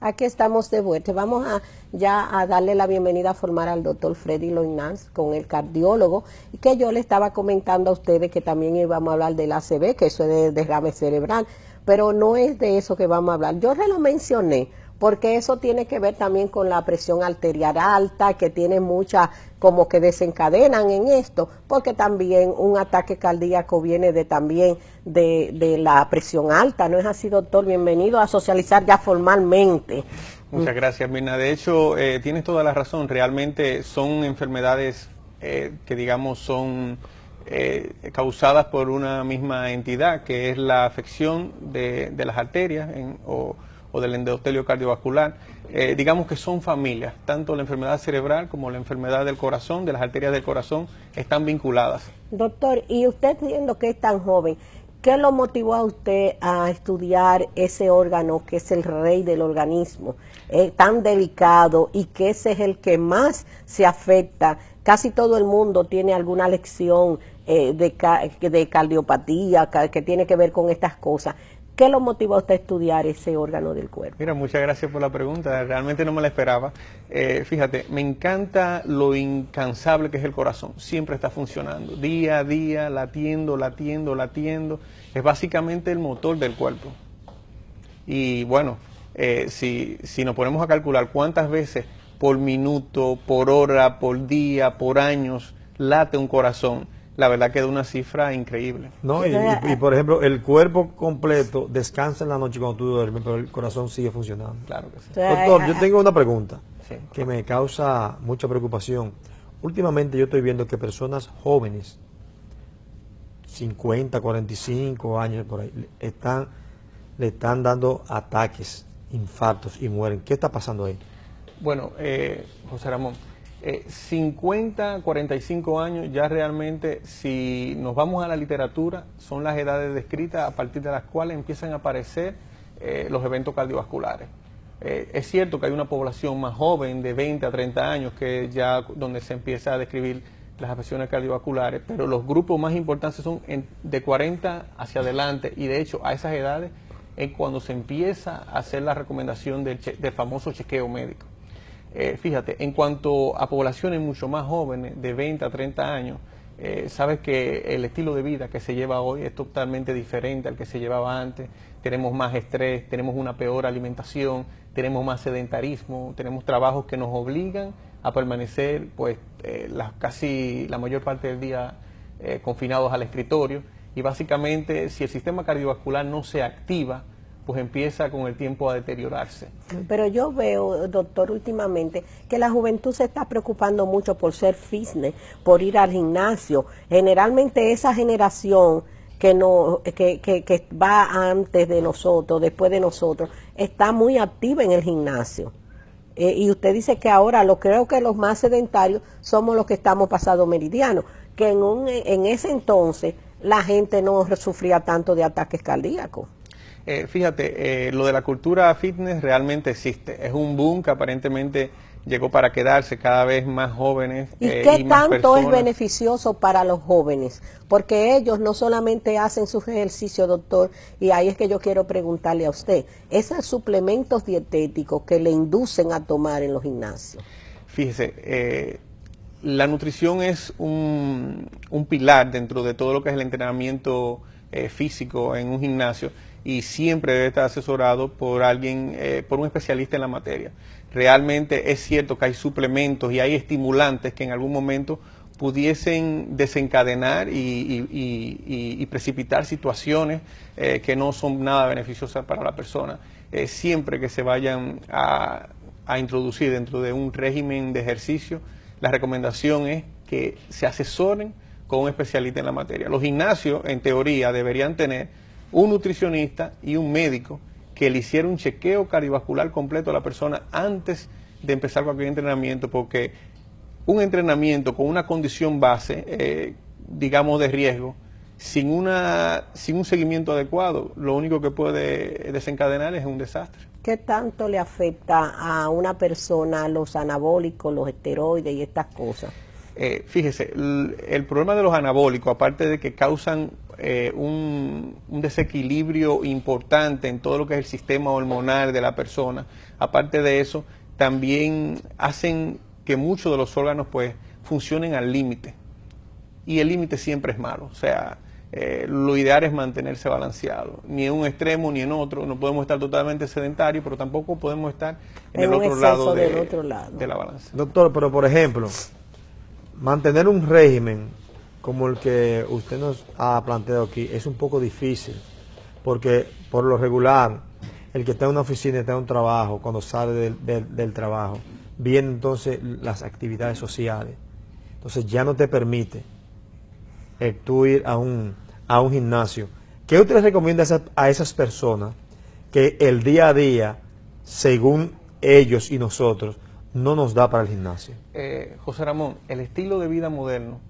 Aquí estamos de vuelta. Vamos ya a darle la bienvenida formal al doctor Freddy Loinaz, con el cardiólogo, y que yo le estaba comentando a ustedes que también íbamos a hablar del ACV, que eso es de derrame cerebral, pero no es de eso que vamos a hablar. Yo se lo mencioné porque eso tiene que ver también con la presión arterial alta, que tiene muchas como que desencadenan en esto, porque también un ataque cardíaco viene también de la presión alta. ¿No es así, doctor? Bienvenido a socializar ya formalmente. Muchas gracias, Mirna. De hecho, tienes toda la razón. Realmente son enfermedades que, digamos, son causadas por una misma entidad, que es la afección de las arterias o del endotelio cardiovascular. Digamos que son familias, tanto la enfermedad cerebral como la enfermedad del corazón, de las arterias del corazón, están vinculadas. Doctor, y usted viendo que es tan joven, ¿qué lo motivó a usted a estudiar ese órgano que es el rey del organismo, tan delicado, y que ese es el que más se afecta? Casi todo el mundo tiene alguna lección de cardiopatía que tiene que ver con estas cosas. ¿Qué lo motivó a usted a estudiar ese órgano del cuerpo? Mira, muchas gracias por la pregunta, realmente no me la esperaba. Fíjate, me encanta lo incansable que es el corazón, siempre está funcionando, día a día, latiendo, latiendo, latiendo, es básicamente el motor del cuerpo. Y bueno, si nos ponemos a calcular cuántas veces por minuto, por hora, por día, por años late un corazón, la verdad que da una cifra increíble. No, y por ejemplo, el cuerpo completo descansa en la noche cuando tú duermes, pero el corazón sigue funcionando. Claro que sí. Doctor, yo tengo una pregunta Sí. que me causa mucha preocupación. Últimamente yo estoy viendo que personas jóvenes, 50, 45 años por ahí, le están dando ataques, infartos y mueren. ¿Qué está pasando ahí? Bueno, José Ramón, 50, 45 años, ya realmente, si nos vamos a la literatura, son las edades descritas a partir de las cuales empiezan a aparecer los eventos cardiovasculares. Es cierto que hay una población más joven, de 20 a 30 años, que ya donde se empieza a describir las afecciones cardiovasculares, pero los grupos más importantes son de 40 hacia adelante, y de hecho a esas edades es cuando se empieza a hacer la recomendación del famoso chequeo médico. Fíjate, en cuanto a poblaciones mucho más jóvenes, de 20 a 30 años, sabes que el estilo de vida que se lleva hoy es totalmente diferente al que se llevaba antes. Tenemos más estrés, tenemos una peor alimentación, tenemos más sedentarismo, tenemos trabajos que nos obligan a permanecer pues casi la mayor parte del día confinados al escritorio, y básicamente si el sistema cardiovascular no se activa, pues empieza con el tiempo a deteriorarse. Pero yo veo, doctor, últimamente que la juventud se está preocupando mucho por ser fitness, por ir al gimnasio. Generalmente esa generación que va antes de nosotros, después de nosotros, está muy activa en el gimnasio. Y usted dice que ahora creo que los más sedentarios somos los que estamos pasados meridianos, que en ese entonces la gente no sufría tanto de ataques cardíacos. Fíjate, lo de la cultura fitness realmente existe. Es un boom que aparentemente llegó para quedarse, cada vez más jóvenes. ¿Y qué más tanto personas. Es beneficioso para los jóvenes? Porque ellos no solamente hacen sus ejercicios, doctor, y ahí es que yo quiero preguntarle a usted, esos suplementos dietéticos que le inducen a tomar en los gimnasios. Fíjese, la nutrición es un pilar dentro de todo lo que es el entrenamiento físico en un gimnasio, y siempre debe estar asesorado por alguien, por un especialista en la materia. Realmente es cierto que hay suplementos y hay estimulantes que en algún momento pudiesen desencadenar y precipitar situaciones que no son nada beneficiosas para la persona. Siempre que se vayan a introducir dentro de un régimen de ejercicio, la recomendación es que se asesoren con un especialista en la materia. Los gimnasios, en teoría, deberían tener un nutricionista y un médico que le hiciera un chequeo cardiovascular completo a la persona antes de empezar cualquier entrenamiento, porque un entrenamiento con una condición base, digamos de riesgo, sin un seguimiento adecuado, lo único que puede desencadenar es un desastre. ¿Qué tanto le afecta a una persona los anabólicos, los esteroides y estas cosas? Fíjese, el problema de los anabólicos, aparte de que causan un desequilibrio importante en todo lo que es el sistema hormonal de la persona. Aparte de eso, también hacen que muchos de los órganos pues funcionen al límite. Y el límite siempre es malo. O sea, lo ideal es mantenerse balanceado. Ni en un extremo ni en otro. No podemos estar totalmente sedentarios, pero tampoco podemos estar en el otro lado de la balanza. Doctor, pero por ejemplo, mantener un régimen como el que usted nos ha planteado aquí es un poco difícil, porque por lo regular, el que está en una oficina, está en un trabajo, cuando sale del trabajo, vienen entonces las actividades sociales. Entonces ya no te permite tú ir a un gimnasio. ¿Qué usted les recomienda a esas personas que el día a día, según ellos y nosotros, no nos da para el gimnasio? José Ramón, el estilo de vida moderno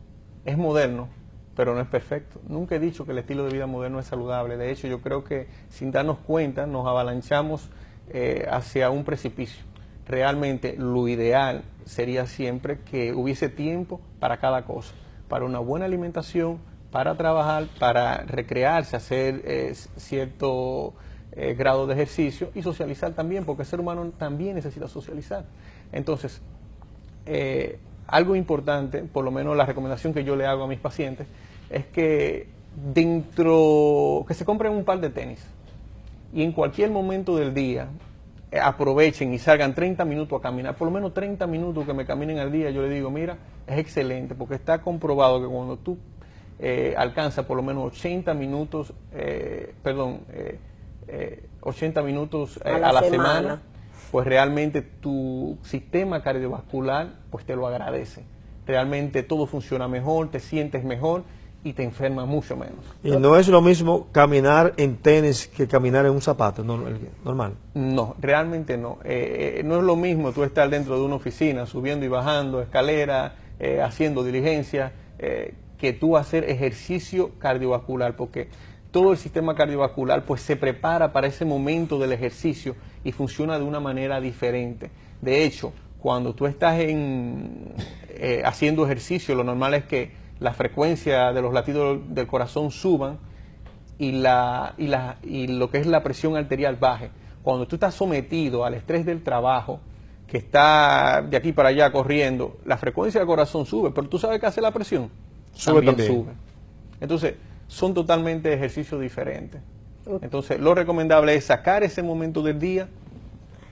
es moderno, pero no es perfecto. Nunca he dicho que el estilo de vida moderno es saludable. De hecho, yo creo que sin darnos cuenta nos avalanchamos hacia un precipicio. Realmente lo ideal sería siempre que hubiese tiempo para cada cosa, para una buena alimentación, para trabajar, para recrearse, hacer cierto grado de ejercicio y socializar también, porque el ser humano también necesita socializar. Entonces, algo importante, por lo menos la recomendación que yo le hago a mis pacientes, es que que se compren un par de tenis y en cualquier momento del día aprovechen y salgan 30 minutos a caminar, por lo menos 30 minutos que me caminen al día. Yo le digo, mira, es excelente, porque está comprobado que cuando tú alcanzas por lo menos 80 minutos, 80 minutos a la semana, pues realmente tu sistema cardiovascular pues te lo agradece. Realmente todo funciona mejor, te sientes mejor y te enfermas mucho menos. Y no es lo mismo caminar en tenis que caminar en un zapato normal. No, realmente no. No es lo mismo tú estar dentro de una oficina, subiendo y bajando escaleras, haciendo diligencias, que tú hacer ejercicio cardiovascular, porque todo el sistema cardiovascular pues se prepara para ese momento del ejercicio y funciona de una manera diferente. De hecho, cuando tú estás haciendo ejercicio, lo normal es que la frecuencia de los latidos del corazón suban y lo que es la presión arterial baje. Cuando tú estás sometido al estrés del trabajo, que está de aquí para allá corriendo, la frecuencia del corazón sube, pero ¿tú sabes qué hace la presión? También sube. Entonces, son totalmente ejercicios diferentes. Entonces, lo recomendable es sacar ese momento del día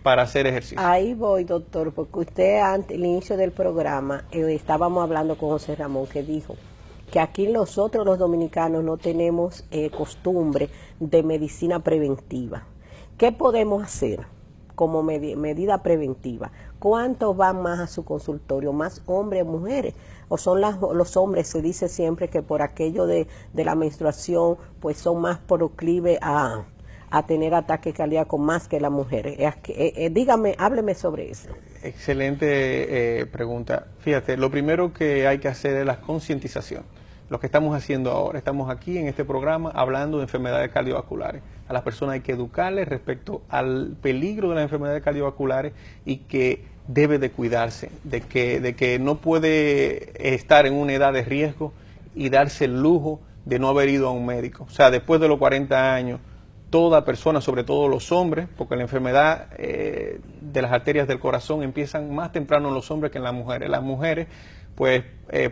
para hacer ejercicio. Ahí voy, doctor, porque usted antes, al inicio del programa, estábamos hablando con José Ramón, que dijo que aquí nosotros los dominicanos no tenemos costumbre de medicina preventiva. ¿Qué podemos hacer como medida preventiva? ¿Cuántos van más a su consultorio? ¿Más hombres o mujeres? ¿O son los hombres? Se dice siempre que por aquello de la menstruación, pues son más proclives a tener ataques cardíacos más que las mujeres. Dígame, hábleme sobre eso. Excelente pregunta. Fíjate, lo primero que hay que hacer es la concientización. Lo que estamos haciendo ahora, estamos aquí en este programa hablando de enfermedades cardiovasculares. A las personas hay que educarles respecto al peligro de las enfermedades cardiovasculares y que debe de cuidarse, de que no puede estar en una edad de riesgo y darse el lujo de no haber ido a un médico. O sea, después de los 40 años, toda persona, sobre todo los hombres, porque la enfermedad de las arterias del corazón empiezan más temprano en los hombres que en las mujeres. Las mujeres, pues,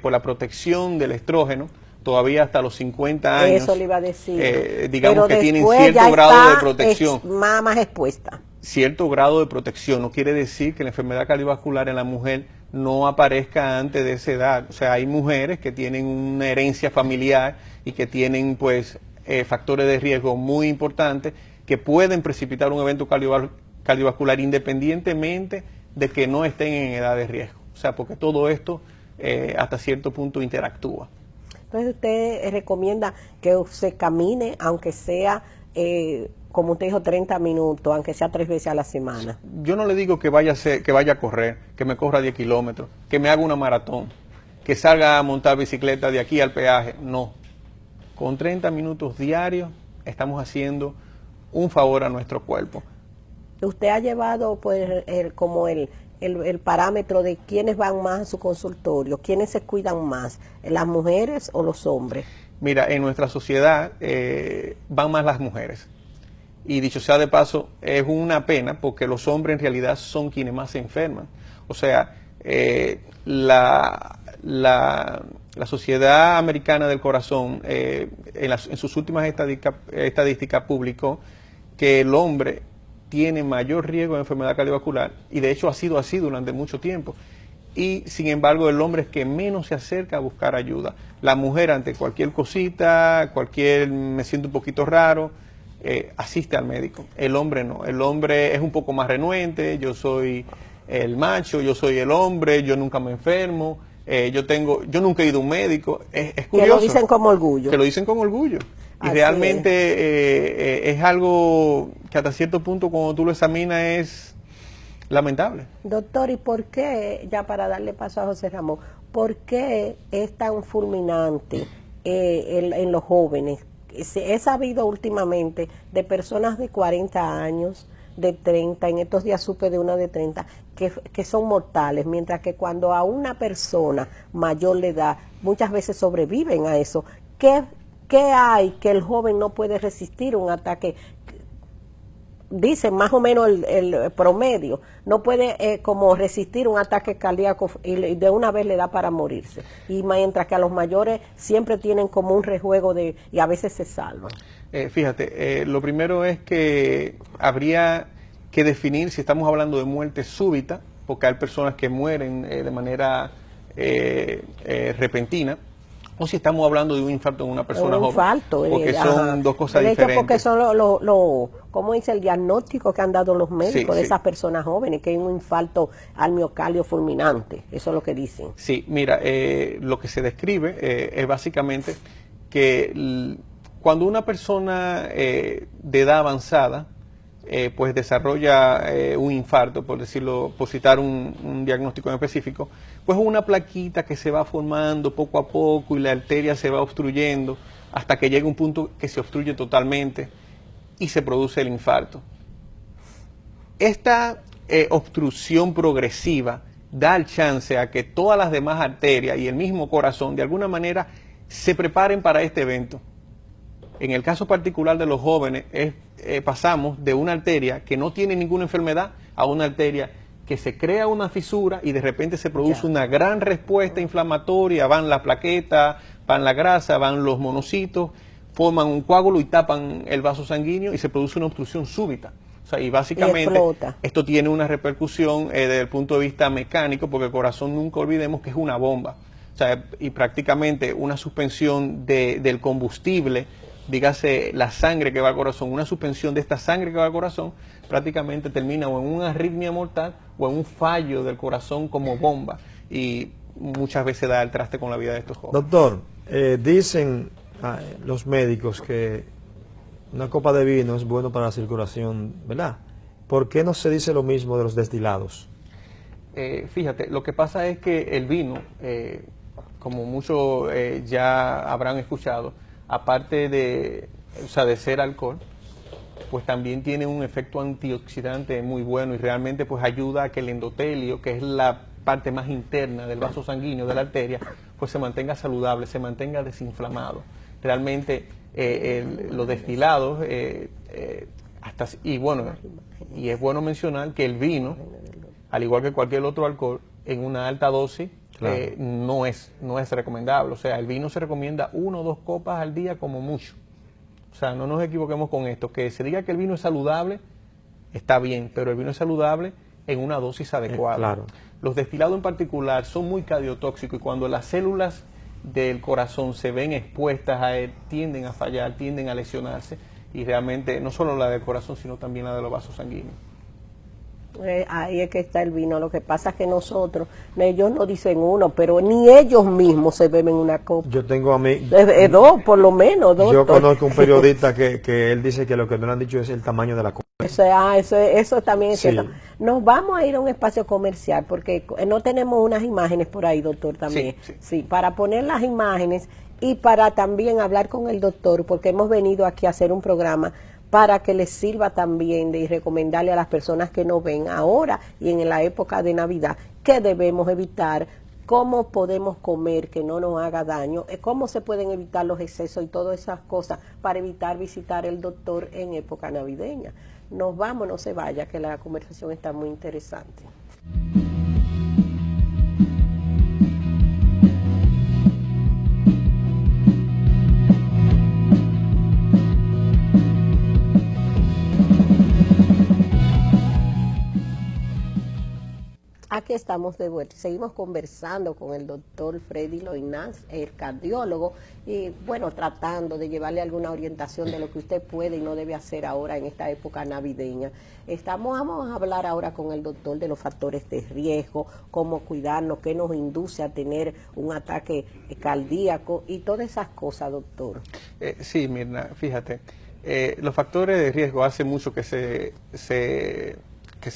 por la protección del estrógeno, todavía hasta los 50 años, eso le iba a decir. digamos que tienen cierto grado de protección. Más expuesta. Cierto grado de protección. No quiere decir que la enfermedad cardiovascular en la mujer no aparezca antes de esa edad. O sea, hay mujeres que tienen una herencia familiar y que tienen, pues, factores de riesgo muy importantes que pueden precipitar un evento cardiovascular independientemente de que no estén en edad de riesgo. O sea, porque todo esto hasta cierto punto interactúa. Entonces usted recomienda que se camine, aunque sea, como usted dijo, 30 minutos, aunque sea 3 veces a la semana. Yo no le digo que vaya a correr, que me corra 10 kilómetros, que me haga una maratón, que salga a montar bicicleta de aquí al peaje. No. Con 30 minutos diarios estamos haciendo un favor a nuestro cuerpo. ¿Usted ha llevado pues como el parámetro de quiénes van más a su consultorio, quiénes se cuidan más, las mujeres o los hombres? Mira, en nuestra sociedad van más las mujeres. Y dicho sea de paso, es una pena porque los hombres en realidad son quienes más se enferman. O sea, la Sociedad Americana del Corazón en sus últimas estadísticas publicó que el hombre tiene mayor riesgo de enfermedad cardiovascular, y de hecho ha sido así durante mucho tiempo. Y sin embargo el hombre es que menos se acerca a buscar ayuda. La mujer, ante cualquier cosita, me siento un poquito raro, asiste al médico. El hombre no. El hombre es un poco más renuente. Yo soy el macho, yo soy el hombre, yo nunca me enfermo, yo nunca he ido a un médico. Es curioso. Que lo dicen con orgullo. Que lo dicen con orgullo. Y Así realmente es algo que hasta cierto punto cuando tú lo examinas es lamentable. Doctor, ¿y por qué, ya para darle paso a José Ramón, por qué es tan fulminante en los jóvenes? He sabido últimamente de personas de 40 años, de 30, en estos días supe de una de 30, que son mortales, mientras que cuando a una persona mayor le da, muchas veces sobreviven a eso. ¿Qué hay que el joven no puede resistir un ataque? Dicen más o menos el promedio, no puede como resistir un ataque cardíaco y de una vez le da para morirse. Y mientras que a los mayores siempre tienen como un rejuego y a veces se salvan. Fíjate, lo primero es que habría que definir si estamos hablando de muerte súbita, porque hay personas que mueren de manera repentina, o si estamos hablando de un infarto en una persona joven. Infarto, porque son dos cosas diferentes. Porque son ¿cómo dice el diagnóstico que han dado los médicos de esas personas jóvenes? Que hay un infarto al miocardio fulminante. Eso es lo que dicen. Sí, mira, lo que se describe es básicamente que cuando una persona de edad avanzada pues desarrolla un infarto, por decirlo, por citar un diagnóstico en específico, pues una plaquita que se va formando poco a poco y la arteria se va obstruyendo hasta que llega un punto que se obstruye totalmente y se produce el infarto. Esta obstrucción progresiva da el chance a que todas las demás arterias y el mismo corazón de alguna manera se preparen para este evento. En el caso particular de los jóvenes, pasamos de una arteria que no tiene ninguna enfermedad a una arteria que se crea una fisura y de repente se produce una gran respuesta inflamatoria, van las plaquetas, van la grasa, van los monocitos, forman un coágulo y tapan el vaso sanguíneo y se produce una obstrucción súbita. O sea, y básicamente esto tiene una repercusión desde el punto de vista mecánico, porque el corazón, nunca olvidemos que es una bomba. O sea, y prácticamente una suspensión del combustible, dígase la sangre que va al corazón, una suspensión de esta sangre que va al corazón, prácticamente termina o en una arritmia mortal o en un fallo del corazón como bomba, y muchas veces da el traste con la vida de estos jóvenes. Doctor, dicen los médicos que una copa de vino es bueno para la circulación, ¿verdad? ¿Por qué no se dice lo mismo de los destilados? Fíjate, lo que pasa es que el vino, como muchos ya habrán escuchado, aparte de ser alcohol, pues también tiene un efecto antioxidante muy bueno y realmente pues ayuda a que el endotelio, que es la parte más interna del vaso sanguíneo de la arteria, pues se mantenga saludable, se mantenga desinflamado. Realmente los destilados, y es bueno mencionar que el vino, al igual que cualquier otro alcohol, en una alta dosis, claro, no es recomendable. O sea, el vino se recomienda 1 o 2 copas al día como mucho. O sea, no nos equivoquemos con esto. Que se diga que el vino es saludable, está bien, pero el vino es saludable en una dosis adecuada. Claro. Los destilados en particular son muy cardiotóxicos y cuando las células del corazón se ven expuestas a él, tienden a fallar, tienden a lesionarse, y realmente no solo la del corazón, sino también la de los vasos sanguíneos. Ahí es que está el vino. Lo que pasa es que nosotros, ellos no dicen uno, pero ni ellos mismos se beben una copa. Yo tengo a mí... dos, por lo menos, dos. Yo conozco un periodista que él dice que lo que no le han dicho es el tamaño de la copa. Eso también es Sí. cierto. Nos vamos a ir a un espacio comercial porque no tenemos unas imágenes por ahí, doctor, también. Sí, para poner las imágenes y para también hablar con el doctor, porque hemos venido aquí a hacer un programa para que les sirva también de recomendarle a las personas que nos ven ahora y en la época de Navidad que debemos evitar cómo podemos comer que no nos haga daño, cómo se pueden evitar los excesos y todas esas cosas para evitar visitar el doctor en época navideña. Nos vamos, no se vaya, que la conversación está muy interesante. Aquí estamos de vuelta. Seguimos conversando con el doctor Freddy Loinaz, el cardiólogo, y bueno, tratando de llevarle alguna orientación de lo que usted puede y no debe hacer ahora en esta época navideña. Vamos a hablar ahora con el doctor de los factores de riesgo, cómo cuidarnos, qué nos induce a tener un ataque cardíaco y todas esas cosas, doctor. Sí, Mirna, fíjate, los factores de riesgo hace mucho que se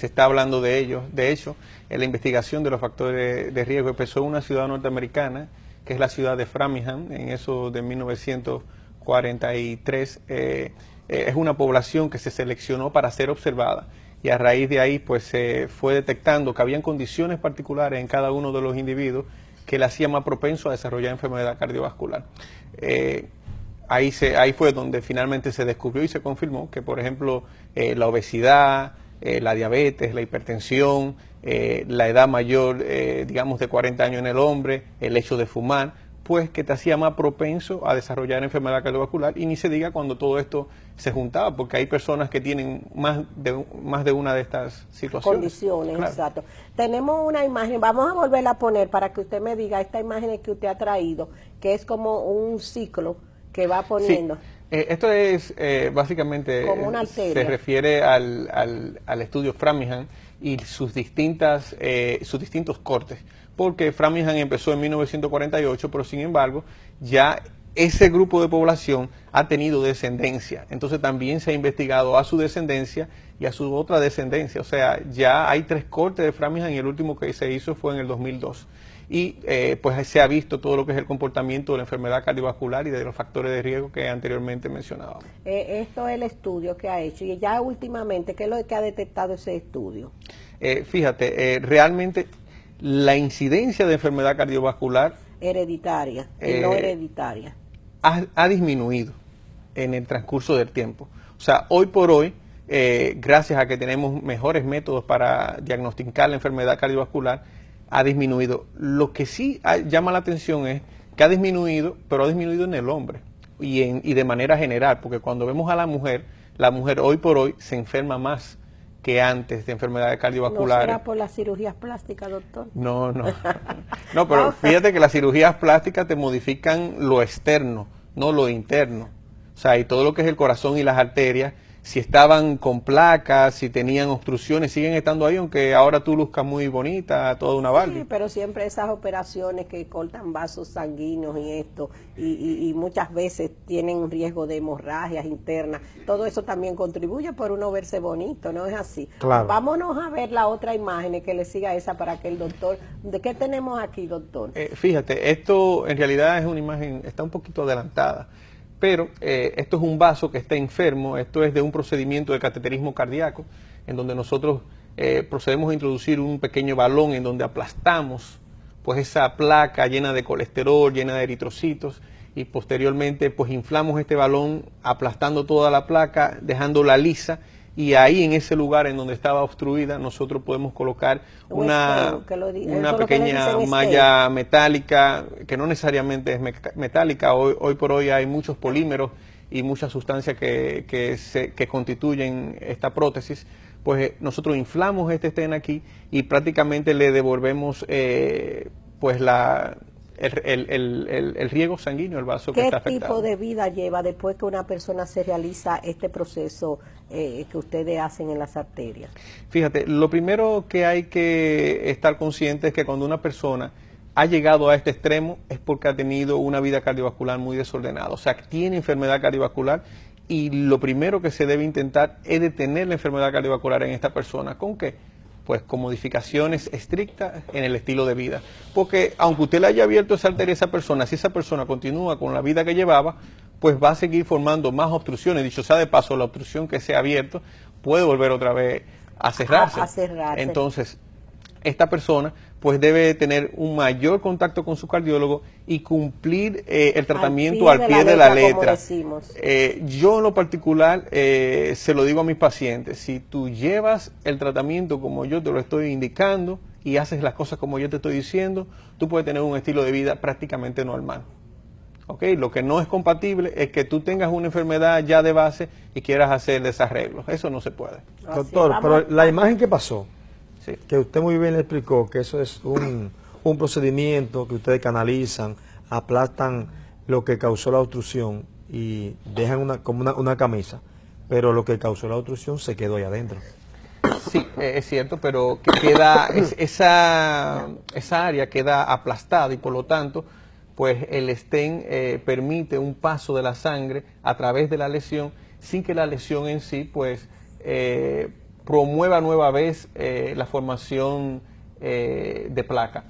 está hablando de ellos. De hecho, en la investigación de los factores de riesgo empezó en una ciudad norteamericana, que es la ciudad de Framingham, en eso de 1943. Es una población que se seleccionó para ser observada y a raíz de ahí pues se fue detectando que habían condiciones particulares en cada uno de los individuos que le hacían más propenso a desarrollar enfermedad cardiovascular. Ahí fue donde finalmente se descubrió y se confirmó que, por ejemplo, la obesidad, la diabetes, la hipertensión, la edad mayor, digamos de 40 años en el hombre, el hecho de fumar, pues que te hacía más propenso a desarrollar enfermedad cardiovascular, y ni se diga cuando todo esto se juntaba, porque hay personas que tienen más de una de estas situaciones. Condiciones, claro. Exacto. Tenemos una imagen, vamos a volverla a poner para que usted me diga esta imagen que usted ha traído, que es como un ciclo que va poniendo. Sí. Esto es básicamente, como una arteria. Se refiere al estudio Framingham y sus distintos cortes, porque Framingham empezó en 1948, pero sin embargo ya ese grupo de población ha tenido descendencia, entonces también se ha investigado a su descendencia y a su otra descendencia, o sea, ya hay 3 cortes de Framingham y el último que se hizo fue en el 2002. Y pues se ha visto todo lo que es el comportamiento de la enfermedad cardiovascular y de los factores de riesgo que anteriormente mencionábamos. Esto es el estudio que ha hecho, y ya últimamente, ¿qué es lo que ha detectado ese estudio? Fíjate, realmente la incidencia de enfermedad cardiovascular Hereditaria y no hereditaria. Ha disminuido en el transcurso del tiempo. O sea, hoy por hoy, gracias a que tenemos mejores métodos para diagnosticar la enfermedad cardiovascular, ha disminuido. Lo que sí llama la atención es que ha disminuido, pero ha disminuido en el hombre y de manera general, porque cuando vemos a la mujer hoy por hoy se enferma más que antes de enfermedades cardiovasculares. ¿No será por las cirugías plásticas, doctor? No, pero fíjate que las cirugías plásticas te modifican lo externo, no lo interno. O sea, y todo lo que es el corazón y las arterias, si estaban con placas, si tenían obstrucciones, siguen estando ahí, aunque ahora tú luzcas muy bonita, toda una Barbie. Sí, pero siempre esas operaciones que cortan vasos sanguíneos y esto, y muchas veces tienen un riesgo de hemorragias internas, todo eso también contribuye por uno verse bonito, ¿no es así? Claro. Vámonos a ver la otra imagen, que le siga esa para que el doctor... ¿De qué tenemos aquí, doctor? Fíjate, esto en realidad es una imagen, está un poquito adelantada. Pero esto es un vaso que está enfermo, esto es de un procedimiento de cateterismo cardíaco, en donde nosotros procedemos a introducir un pequeño balón en donde aplastamos pues esa placa llena de colesterol, llena de eritrocitos, y posteriormente pues inflamos este balón aplastando toda la placa, dejándola lisa, y ahí en ese lugar en donde estaba obstruida nosotros podemos colocar una pequeña malla metálica, que no necesariamente es metálica. Hoy por hoy hay muchos polímeros y muchas sustancias que constituyen esta prótesis. Pues nosotros inflamos este estén aquí y prácticamente le devolvemos pues el riego sanguíneo, el vaso que está afectado. ¿Qué tipo de vida lleva después que una persona se realiza este proceso que ustedes hacen en las arterias? Fíjate, lo primero que hay que estar consciente es que cuando una persona ha llegado a este extremo es porque ha tenido una vida cardiovascular muy desordenada, o sea, que tiene enfermedad cardiovascular, y lo primero que se debe intentar es detener la enfermedad cardiovascular en esta persona. ¿Con qué? Pues con modificaciones estrictas en el estilo de vida. Porque aunque usted le haya abierto esa arteria a esa persona, si esa persona continúa con la vida que llevaba, pues va a seguir formando más obstrucciones. Dicho sea de paso, la obstrucción que se ha abierto puede volver otra vez a cerrarse. A cerrarse. Entonces, esta persona pues debe tener un mayor contacto con su cardiólogo y cumplir el tratamiento al pie de la letra. Yo en lo particular se lo digo a mis pacientes: si tú llevas el tratamiento como yo te lo estoy indicando y haces las cosas como yo te estoy diciendo, tú puedes tener un estilo de vida prácticamente normal. ¿Okay? Lo que no es compatible es que tú tengas una enfermedad ya de base y quieras hacer desarreglos. Eso no se puede. Doctor, pero la imagen que pasó, sí, que usted muy bien le explicó, que eso es un procedimiento que ustedes canalizan, aplastan lo que causó la obstrucción y dejan como una camisa, pero lo que causó la obstrucción se quedó ahí adentro. Sí, es cierto, pero que queda esa área queda aplastada y por lo tanto pues el stent permite un paso de la sangre a través de la lesión sin que la lesión en sí pues promueva nueva vez la formación de placa.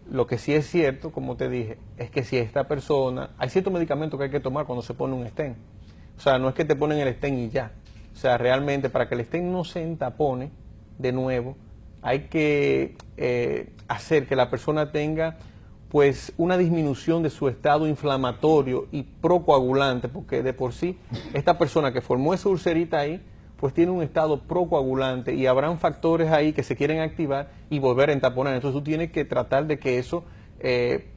Lo que sí es cierto, como te dije, es que si esta persona, hay ciertos medicamentos que hay que tomar cuando se pone un stent. O sea, no es que te ponen el stent y ya. O sea, realmente para que el stent no se entapone de nuevo, hay que hacer que la persona tenga pues una disminución de su estado inflamatorio y procoagulante, porque de por sí esta persona que formó esa ulcerita ahí, pues tiene un estado procoagulante y habrán factores ahí que se quieren activar y volver a entaponar. Entonces tú tienes que tratar de que eso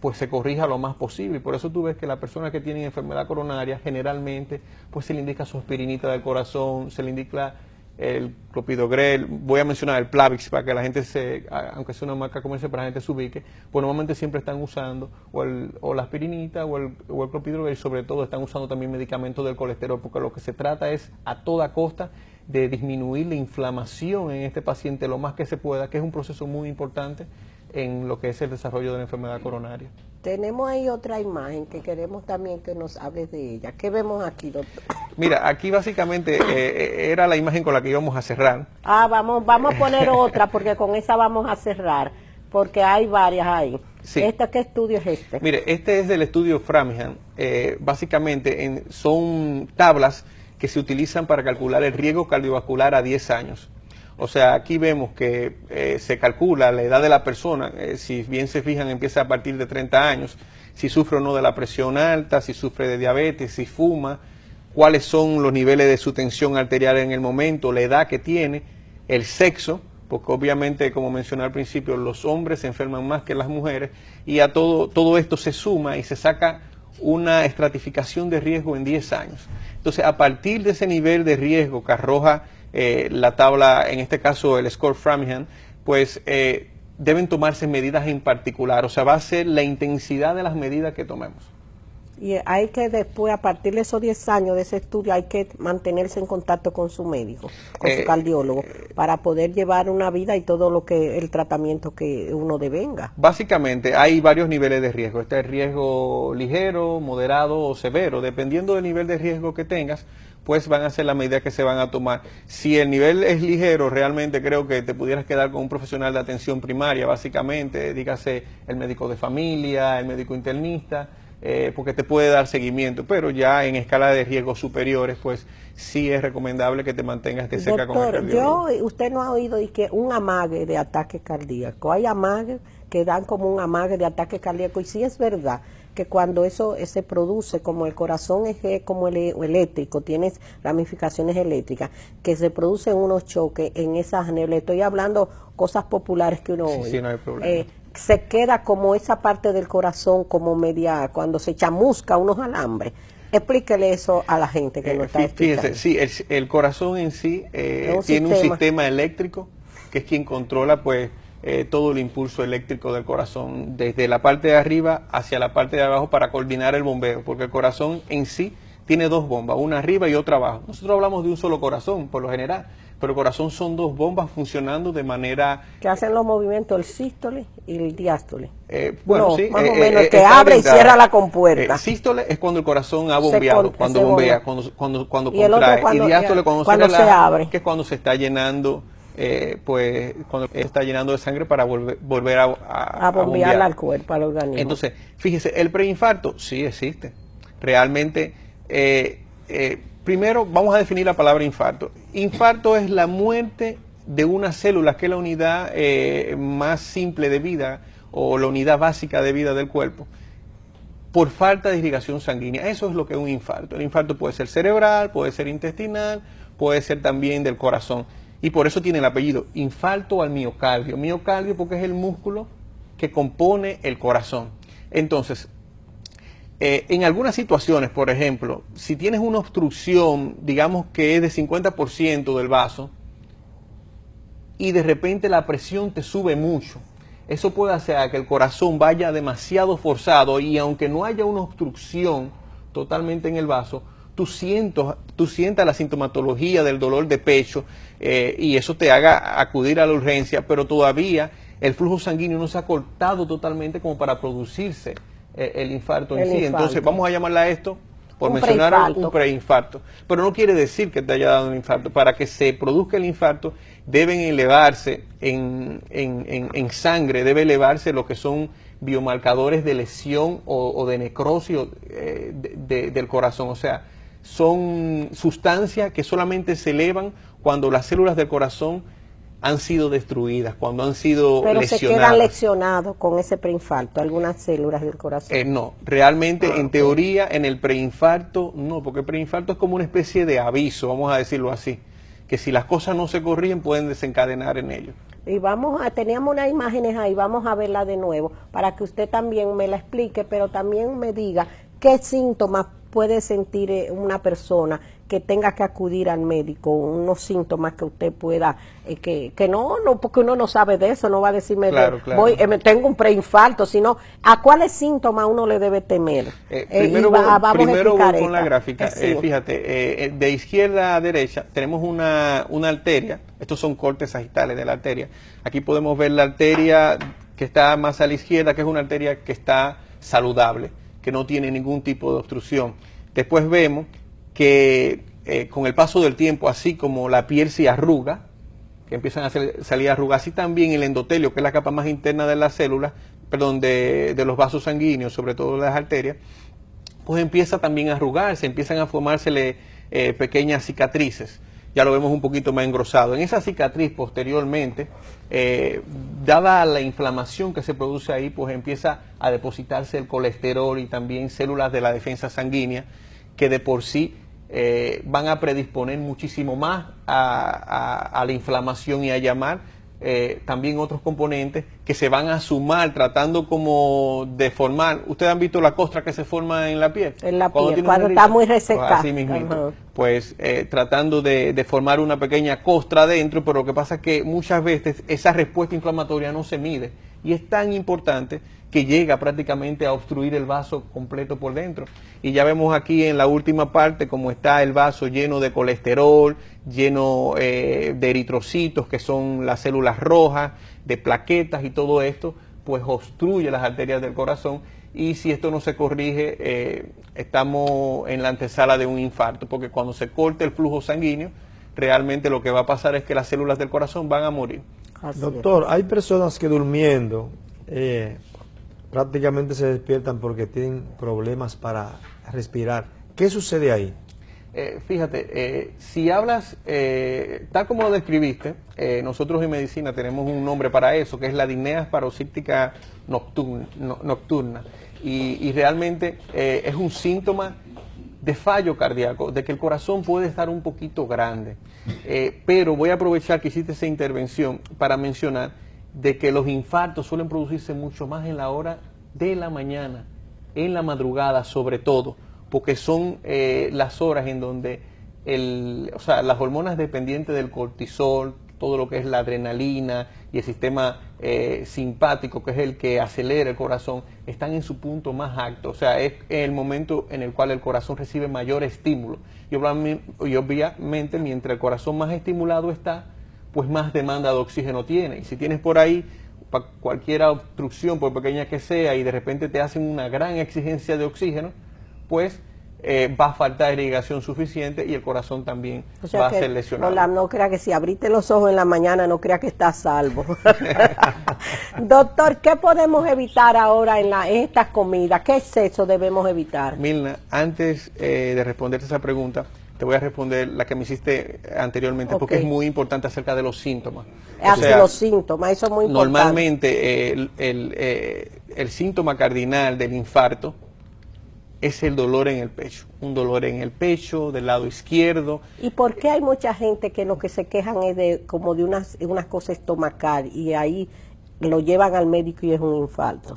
pues se corrija lo más posible, y por eso tú ves que las personas que tienen enfermedad coronaria generalmente pues se le indica su aspirinita del corazón, se le indica el clopidogrel, voy a mencionar el Plavix para que la gente aunque sea una marca comercial, para la gente se ubique, pues normalmente siempre están usando o la aspirinita o el clopidogrel, y sobre todo están usando también medicamentos del colesterol, porque lo que se trata es a toda costa de disminuir la inflamación en este paciente lo más que se pueda, que es un proceso muy importante en lo que es el desarrollo de la enfermedad coronaria. Tenemos ahí otra imagen que queremos también que nos hables de ella. ¿Qué vemos aquí, doctor? Mira, aquí básicamente era la imagen con la que íbamos a cerrar. Vamos a poner otra porque con esa vamos a cerrar, porque hay varias ahí. Sí. ¿Qué estudio es este? Mire, este es del estudio Framingham. Básicamente son tablas que se utilizan para calcular el riesgo cardiovascular a 10 años. O sea, aquí vemos que se calcula la edad de la persona, si bien se fijan empieza a partir de 30 años, si sufre o no de la presión alta, si sufre de diabetes, si fuma, cuáles son los niveles de su tensión arterial en el momento, la edad que tiene, el sexo, porque obviamente, como mencioné al principio, los hombres se enferman más que las mujeres, y a todo esto se suma y se saca una estratificación de riesgo en 10 años. Entonces, a partir de ese nivel de riesgo que arroja la tabla, en este caso el score Framingham, pues deben tomarse medidas en particular, o sea, va a ser la intensidad de las medidas que tomemos. Y hay que después, a partir de esos 10 años de ese estudio, hay que mantenerse en contacto con su médico, con su cardiólogo, para poder llevar una vida y todo lo que el tratamiento que uno devenga. Básicamente hay varios niveles de riesgo. Está el riesgo ligero, moderado o severo. Dependiendo del nivel de riesgo que tengas, pues van a ser las medidas que se van a tomar. Si el nivel es ligero, realmente creo que te pudieras quedar con un profesional de atención primaria, básicamente, dígase el médico de familia, el médico internista, porque te puede dar seguimiento, pero ya en escala de riesgos superiores, pues sí es recomendable que te mantengas de cerca con el cardiólogo. Usted no ha oído de que un amague de ataque cardíaco, hay amagues que dan como un amague de ataque cardíaco, y sí es verdad que cuando eso se produce, como el corazón es como el eléctrico, tiene ramificaciones eléctricas, que se producen unos choques en esas nebles, estoy hablando cosas populares que uno oye. Sí, no hay problema. Se queda como esa parte del corazón como media, cuando se chamusca unos alambres. Explíquele eso a la gente que no está escuchando. Fíjese, sí, el corazón en sí tiene un sistema eléctrico que es quien controla pues todo el impulso eléctrico del corazón, desde la parte de arriba hacia la parte de abajo, para coordinar el bombeo, porque el corazón en sí tiene dos bombas, una arriba y otra abajo. Nosotros hablamos de un solo corazón, por lo general, pero el corazón son dos bombas funcionando de manera... Que hacen los movimientos, el sístole y el diástole. Bueno, sí. Más o menos, el que abre y cierra la compuerta. Sístole es cuando el corazón ha bombeado, cuando bombea, cuando contrae. Y diástole cuando se abre. Que es cuando se está llenando, pues, cuando está llenando de sangre para volver a bombearla al cuerpo, al organismo. Entonces, fíjese, el preinfarto sí existe. Realmente, primero vamos a definir la palabra infarto. Infarto es la muerte de una célula, que es la unidad más simple de vida o la unidad básica de vida del cuerpo, por falta de irrigación sanguínea. Eso es lo que es un infarto. El infarto puede ser cerebral, puede ser intestinal, puede ser también del corazón. Y por eso tiene el apellido, infarto al miocardio. Miocardio porque es el músculo que compone el corazón. Entonces, en algunas situaciones, por ejemplo, si tienes una obstrucción, digamos que es de 50% del vaso, y de repente la presión te sube mucho, eso puede hacer que el corazón vaya demasiado forzado, y aunque no haya una obstrucción totalmente en el vaso, tú sientas la sintomatología del dolor de pecho, y eso te haga acudir a la urgencia, pero todavía el flujo sanguíneo no se ha cortado totalmente como para producirse el infarto en sí. Entonces vamos a llamarla a esto, por mencionar un preinfarto. Pero no quiere decir que te haya dado un infarto. Para que se produzca el infarto deben elevarse en sangre, debe elevarse lo que son biomarcadores de lesión o de necrosis del corazón. O sea, son sustancias que solamente se elevan cuando las células del corazón han sido destruidas, cuando han sido lesionadas. Pero se quedan lesionados con ese preinfarto, algunas células del corazón. No, realmente en teoría en el preinfarto no, porque el preinfarto es como una especie de aviso, vamos a decirlo así, que si las cosas no se corrigen pueden desencadenar en ello. Y teníamos unas imágenes ahí, vamos a verla de nuevo, para que usted también me la explique, pero también me diga qué síntomas puede sentir una persona que tenga que acudir al médico, unos síntomas que usted pueda, que no, porque uno no sabe de eso, no va a decirme, claro. Tengo un preinfarto, sino a cuáles síntomas uno le debe temer. Primero voy con la gráfica. Fíjate, de izquierda a derecha tenemos una arteria, estos son cortes sagitales de la arteria. Aquí podemos ver la arteria que está más a la izquierda, que es una arteria que está saludable, que no tiene ningún tipo de obstrucción. Después vemos que con el paso del tiempo, así como la piel se arruga, que empiezan a salir arrugas, así también el endotelio, que es la capa más interna de las células, perdón, de los vasos sanguíneos, sobre todo de las arterias, pues empieza también a arrugarse, empiezan a formársele pequeñas cicatrices. Ya lo vemos un poquito más engrosado. En esa cicatriz posteriormente, dada la inflamación que se produce ahí, pues empieza a depositarse el colesterol y también células de la defensa sanguínea, que de por sí van a predisponer muchísimo más a la inflamación y a llamar también otros componentes que se van a sumar tratando como de formar. ¿Ustedes han visto la costra que se forma en la piel? En la piel, cuando está muy resecada. Así mismito. Pues tratando de formar una pequeña costra adentro, pero lo que pasa es que muchas veces esa respuesta inflamatoria no se mide y es tan importante que llega prácticamente a obstruir el vaso completo por dentro. Y ya vemos aquí en la última parte cómo está el vaso lleno de colesterol, lleno de eritrocitos, que son las células rojas, de plaquetas, y todo esto pues obstruye las arterias del corazón, y si esto no se corrige estamos en la antesala de un infarto, porque cuando se corte el flujo sanguíneo realmente lo que va a pasar es que las células del corazón van a morir. Doctor, hay personas que durmiendo prácticamente se despiertan porque tienen problemas para respirar. ¿Qué sucede ahí? Fíjate, si hablas, tal como lo describiste, nosotros en medicina tenemos un nombre para eso, que es la disnea paroxística nocturna. Y realmente es un síntoma de fallo cardíaco, de que el corazón puede estar un poquito grande. Pero voy a aprovechar que hiciste esa intervención para mencionar de que los infartos suelen producirse mucho más en la hora de la mañana, en la madrugada sobre todo, porque son las horas en donde las hormonas dependientes del cortisol, todo lo que es la adrenalina y el sistema simpático, que es el que acelera el corazón, están en su punto más alto. O sea, es el momento en el cual el corazón recibe mayor estímulo. Y obviamente, mientras el corazón más estimulado está, pues más demanda de oxígeno tiene. Y si tienes por ahí cualquier obstrucción, por pequeña que sea, y de repente te hacen una gran exigencia de oxígeno, pues va a faltar irrigación suficiente y el corazón también va a ser lesionado. Hola, no crea que si abriste los ojos en la mañana, no crea que estás salvo. Doctor, ¿qué podemos evitar ahora en estas comidas? ¿Qué exceso debemos evitar? Milna, antes de responderte esa pregunta, te voy a responder la que me hiciste anteriormente, porque Ok. es muy importante acerca de los síntomas. Así los síntomas, eso es muy importante. Normalmente el síntoma cardinal del infarto es el dolor en el pecho, un dolor en el pecho del lado izquierdo. ¿Y por qué hay mucha gente que lo que se quejan es de como de unas cosas estomacal y ahí lo llevan al médico y es un infarto?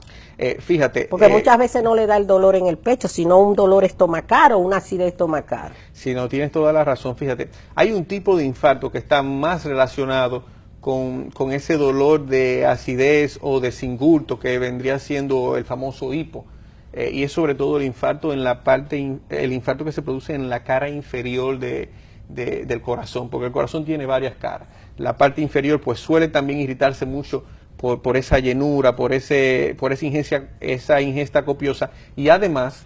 Fíjate. Porque muchas veces no le da el dolor en el pecho, sino un dolor estomacal o una acidez estomacal. Si no, tienes toda la razón, fíjate. Hay un tipo de infarto que está más relacionado con ese dolor de acidez o de singulto que vendría siendo el famoso hipo. Y es sobre todo el infarto en la parte, el infarto que se produce en la cara inferior del corazón, porque el corazón tiene varias caras. La parte inferior pues suele también irritarse mucho por esa llenura, por esa ingesta copiosa, y además,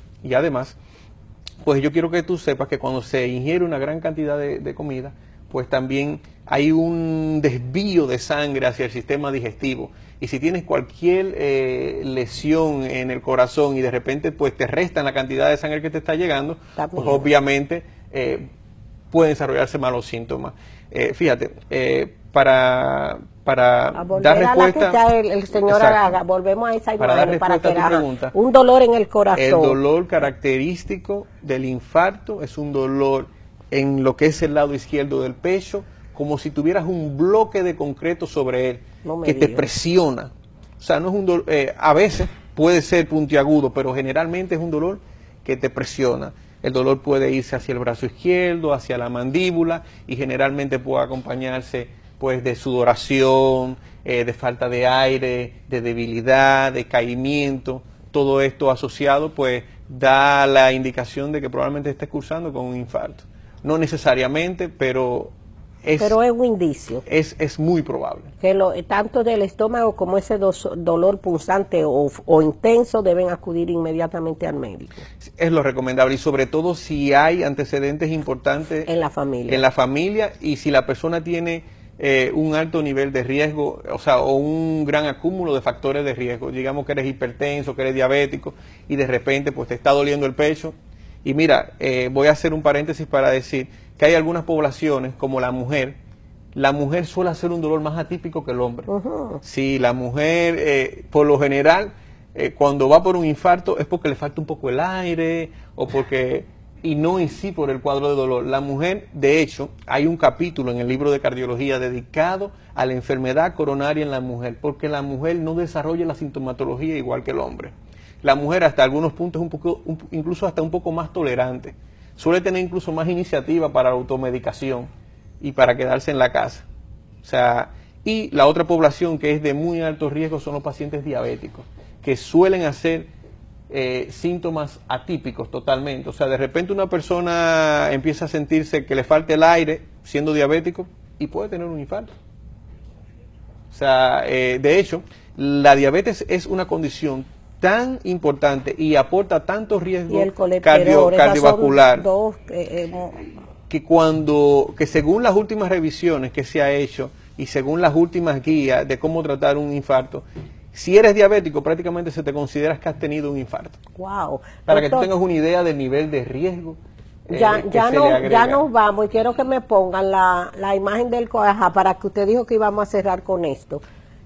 pues yo quiero que tú sepas que cuando se ingiere una gran cantidad de comida, pues también hay un desvío de sangre hacia el sistema digestivo. Y si tienes cualquier lesión en el corazón y de repente pues te restan la cantidad de sangre que te está llegando, También. pues obviamente pueden desarrollarse malos síntomas. Fíjate, para volver dar a la respuesta, que ya el señor exacto, haga, volvemos a esa para dar imagen para respuesta que a tu la, pregunta, un dolor en el corazón. el dolor característico del infarto es un dolor en lo que es el lado izquierdo del pecho, como si tuvieras un bloque de concreto sobre él, No me que te digas. presiona. O sea, no es un dolor, a veces puede ser puntiagudo, pero generalmente es un dolor que te presiona. El dolor puede irse hacia el brazo izquierdo, hacia la mandíbula, y generalmente puede acompañarse pues de sudoración, de falta de aire, de debilidad, de caimiento. Todo esto asociado pues da la indicación de que probablemente estés cursando con un infarto. No necesariamente, pero es un indicio. es muy probable. Que tanto del estómago como ese dolor punzante o intenso deben acudir inmediatamente al médico. Es lo recomendable, y sobre todo si hay antecedentes importantes En la familia. en la familia, y si la persona tiene un alto nivel de riesgo, o sea, o un gran acúmulo de factores de riesgo. Digamos que eres hipertenso, que eres diabético, y de repente pues te está doliendo el pecho. Y mira, voy a hacer un paréntesis para decir que hay algunas poblaciones, como la mujer suele hacer un dolor más atípico que el hombre. Si la mujer, por lo general, cuando va por un infarto es porque le falta un poco el aire, o porque, y no en sí por el cuadro de dolor. La mujer, de hecho, hay un capítulo en el libro de cardiología dedicado a la enfermedad coronaria en la mujer, porque la mujer no desarrolla la sintomatología igual que el hombre. La mujer hasta algunos puntos incluso hasta un poco más tolerante. Suele tener incluso más iniciativa para la automedicación y para quedarse en la casa. O sea, y la otra población que es de muy alto riesgo son los pacientes diabéticos, que suelen hacer síntomas atípicos totalmente. O sea, de repente una persona empieza a sentirse que le falta el aire siendo diabético y puede tener un infarto. O sea, de hecho, la diabetes es una condición tan importante y aporta tanto riesgo Y el colesterol, cardiovascular, que según las últimas revisiones que se ha hecho y según las últimas guías de cómo tratar un infarto, si eres diabético prácticamente se te considera que has tenido un infarto. Wow. Para que Doctor, tú tengas una idea del nivel de riesgo ya que se le agrega. ya nos vamos y quiero que me pongan la imagen del coaja para que usted dijo que íbamos a cerrar con esto.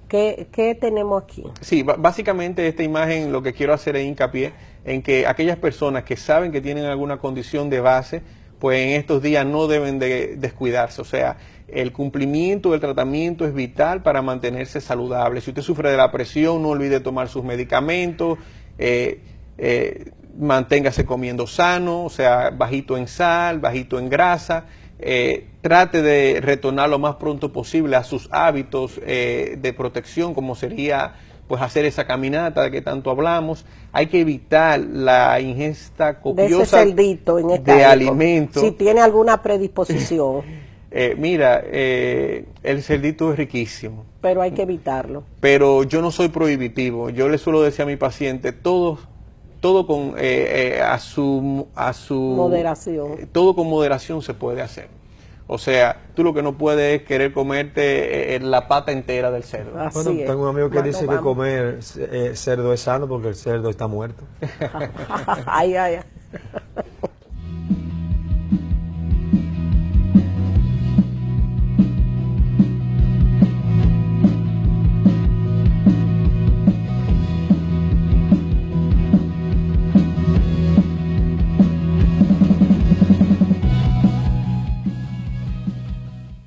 ¿Qué tenemos aquí? Sí, básicamente esta imagen lo que quiero hacer es hincapié en que aquellas personas que saben que tienen alguna condición de base, pues en estos días no deben de descuidarse. O sea, el cumplimiento del tratamiento es vital para mantenerse saludable. Si usted sufre de la presión, no olvide tomar sus medicamentos, manténgase comiendo sano, o sea, bajito en sal, bajito en grasa. Trate de retornar lo más pronto posible a sus hábitos de protección, como sería pues hacer esa caminata de que tanto hablamos. Hay que evitar la ingesta copiosa de alimentos. Si tiene alguna predisposición. Mira, el cerdito es riquísimo. Pero hay que evitarlo. Pero yo no soy prohibitivo. Yo le suelo decir a mi paciente, todo con a su moderación. Todo con moderación se puede hacer. O sea, tú lo que no puedes es querer comerte la pata entera del cerdo. Así Bueno, es. tengo un amigo que Bueno, dice que vamos. comer cerdo es sano porque el cerdo está muerto. Ay, ay, ay.